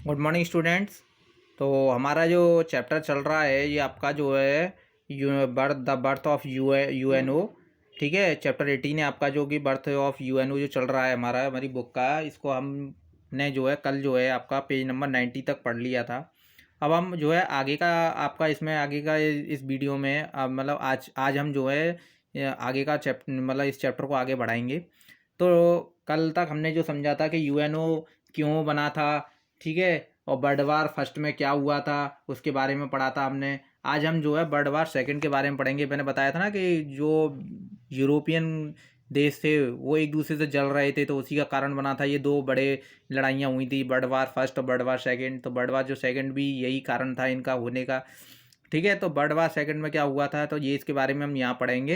Good morning students. तो हमारा जो चैप्टर चल रहा है ये आपका जो है बर्थ ऑफ यूएनओ। ठीक है, चैप्टर 18 है आपका, जो कि बर्थ ऑफ यूएनओ जो चल रहा है हमारी बुक का। इसको हमने जो है कल जो है आपका पेज नंबर 90 तक पढ़ लिया था। अब हम जो है आगे का आपका इसमें आगे का इस वीडियो में मतलब आज आज हम जो है आगे का चैप्टर मतलब इस चैप्टर को आगे बढ़ाएंगे। तो कल तक हमने जो समझा था कि यूएनओ क्यों बना था, ठीक है, और वर्ल्ड वार फर्स्ट में क्या हुआ था उसके बारे में पढ़ा था हमने। आज हम जो है वर्ल्ड वार सेकंड के बारे में पढ़ेंगे। मैंने बताया था ना कि जो यूरोपियन देश थे वो एक दूसरे से जल रहे थे, तो उसी का कारण बना था। ये दो बड़े लड़ाइयाँ हुई थी, वर्ल्ड वार फर्स्ट और वर्ल्ड वार सेकंड। तो वर्ल्ड वार जो सेकंड भी यही कारण था इनका होने का। ठीक है, तो वर्ल्ड वार सेकंड में क्या हुआ था, तो ये इसके बारे में हम यहाँ पढ़ेंगे।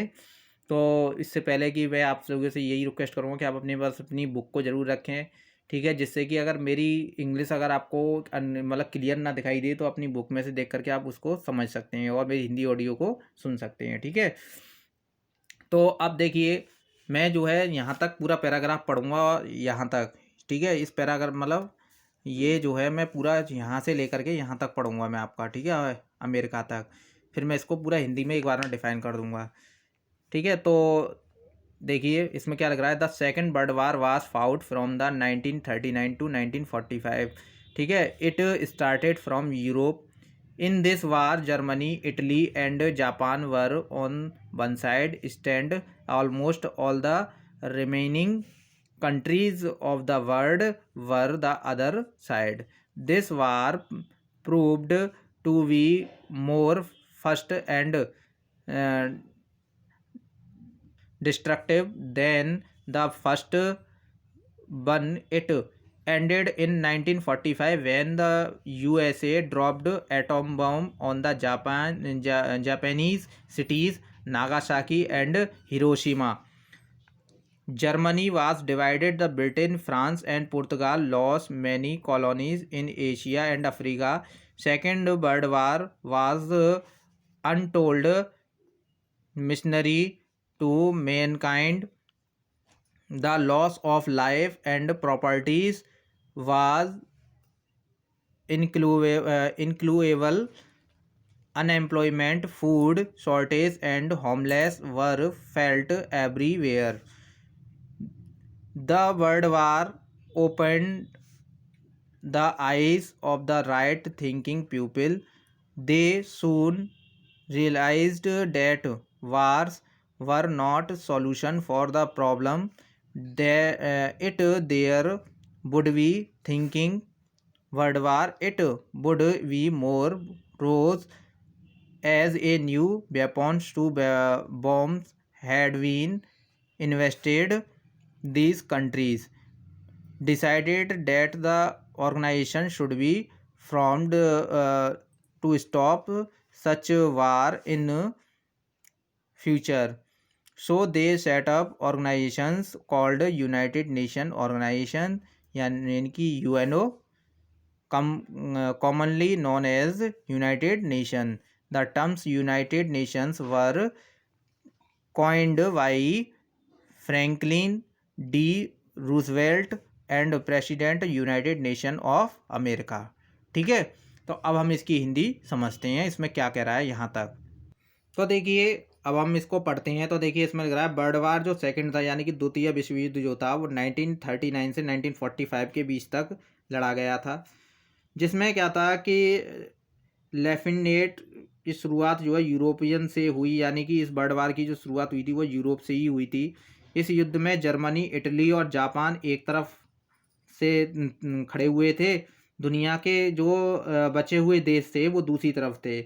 तो इससे पहले कि मैं आप लोगों से यही रिक्वेस्ट करूँगा कि आप अपने पास अपनी बुक को ज़रूर रखें, ठीक है, जिससे कि अगर मेरी इंग्लिश अगर आपको मतलब क्लियर ना दिखाई दे तो अपनी बुक में से देख करके आप उसको समझ सकते हैं और मेरी हिंदी ऑडियो को सुन सकते हैं। ठीक है, तो अब देखिए, मैं जो है यहाँ तक पूरा पैराग्राफ पढ़ूंगा यहाँ तक। ठीक है, इस पैराग्राफ मतलब ये जो है मैं पूरा यहाँ से लेकर के यहाँ तक पढ़ूंगा मैं आपका, ठीक है, अमेरिका तक। फिर मैं इसको पूरा हिंदी में एक बार में डिफाइन कर दूंगा। ठीक है, तो देखिए इसमें क्या लग रहा है। The second world war was fought from the 1939 to 1945। ठीक है, it started from Europe. In this war Germany, Italy and Japan were on one side, stand almost all the remaining countries of the world were the other side. This war proved to be more fast and destructive than the first one. It ended in 1945 when the USA dropped atom bomb on the Japanese cities Nagasaki and Hiroshima. Germany was divided. The Britain, France, and Portugal lost many colonies in Asia and Africa. Second World War was untold missionary to mankind. The loss of life and properties was incalculable. Unemployment, food shortage, and homeless were felt everywhere. The World War opened the eyes of the right thinking people. They soon realized that wars were not solution for the problem. There would be thinking World War. It would be more rose as a new weapons to bombs had been invested. These countries decided that the organization should be formed to stop such war in future. So they set up organizations called United Nation Organization, यानी कि UNO, commonly known as United Nation. The terms United Nations were coined by Franklin D. Roosevelt and president United nation of America. ठीक है, तो अब हम इसकी हिंदी समझते हैं इसमें क्या कह रहा है यहाँ तक। तो देखिए, अब हम इसको पढ़ते हैं। तो देखिए इसमें लग रहा है वर्ल्ड वार जो सेकंड था, यानी कि द्वितीय विश्व युद्ध जो था वो 1939 से 1945 के बीच तक लड़ा गया था। जिसमें क्या था कि लेफिनेट की शुरुआत जो है यूरोपियन से हुई, यानी कि इस वर्ल्ड वार की जो शुरुआत हुई थी वो यूरोप से ही हुई थी। इस युद्ध में जर्मनी, इटली और जापान एक तरफ से खड़े हुए थे। दुनिया के जो बचे हुए देश थे वो दूसरी तरफ थे।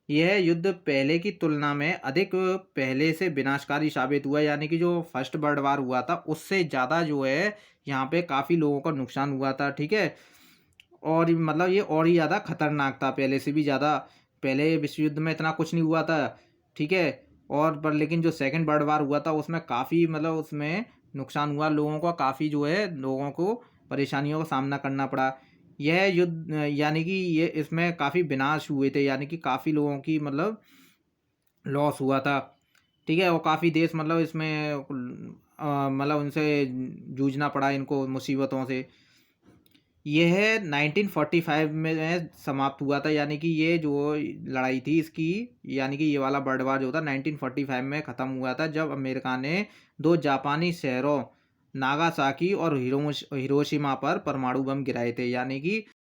यह युद्ध पहले की तुलना में अधिक पहले से विनाशकारी साबित हुआ, यानी कि जो फर्स्ट वर्ल्ड वार हुआ था उससे ज़्यादा जो है यहाँ पे काफ़ी लोगों का नुकसान हुआ था। ठीक है, और मतलब ये और ही ज़्यादा खतरनाक था, पहले से भी ज़्यादा। पहले विश्व युद्ध में इतना कुछ नहीं हुआ था, ठीक है, और पर लेकिन जो सेकंड वर्ल्ड वार हुआ था उसमें काफ़ी मतलब उसमें नुकसान हुआ लोगों का, काफ़ी जो है लोगों को परेशानियों का सामना करना पड़ा। यह युद्ध यानी कि ये इसमें काफ़ी विनाश हुए थे, यानी कि काफ़ी लोगों की मतलब लॉस हुआ था। ठीक है, और काफ़ी देश मतलब इसमें मतलब उनसे जूझना पड़ा, इनको मुसीबतों से। यह 1945 में समाप्त हुआ था, यानी कि ये जो लड़ाई थी इसकी, यानी कि ये वाला वर्ल्ड वार जो था 1945 में ख़त्म हुआ था, जब अमेरिका ने दो जापानी शहरों नागासाकी और हिरोशिमा पर परमाणु बम गिराए थे। यानी कि